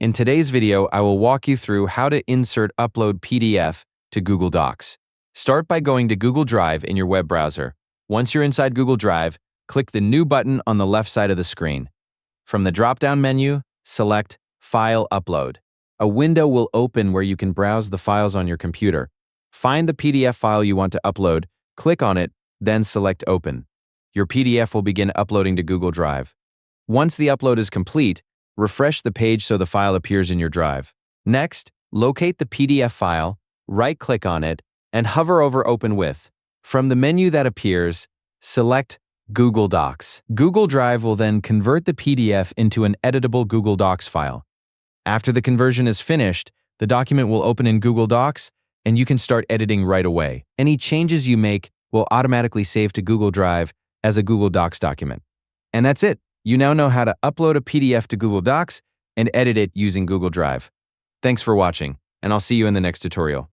In today's video, I will walk you through how to upload PDF to Google Docs. Start by going to Google Drive in your web browser. Once you're inside Google Drive, click the New button on the left side of the screen. From the drop-down menu, select File Upload. A window will open where you can browse the files on your computer. Find the PDF file you want to upload, click on it, then select Open. Your PDF will begin uploading to Google Drive. Once the upload is complete, refresh the page so the file appears in your drive. Next, locate the PDF file, right-click on it, and hover over Open With. From the menu that appears, select Google Docs. Google Drive will then convert the PDF into an editable Google Docs file. After the conversion is finished, the document will open in Google Docs, and you can start editing right away. Any changes you make will automatically save to Google Drive as a Google Docs document. And that's it. You now know how to upload a PDF to Google Docs and edit it using Google Drive. Thanks for watching, and I'll see you in the next tutorial.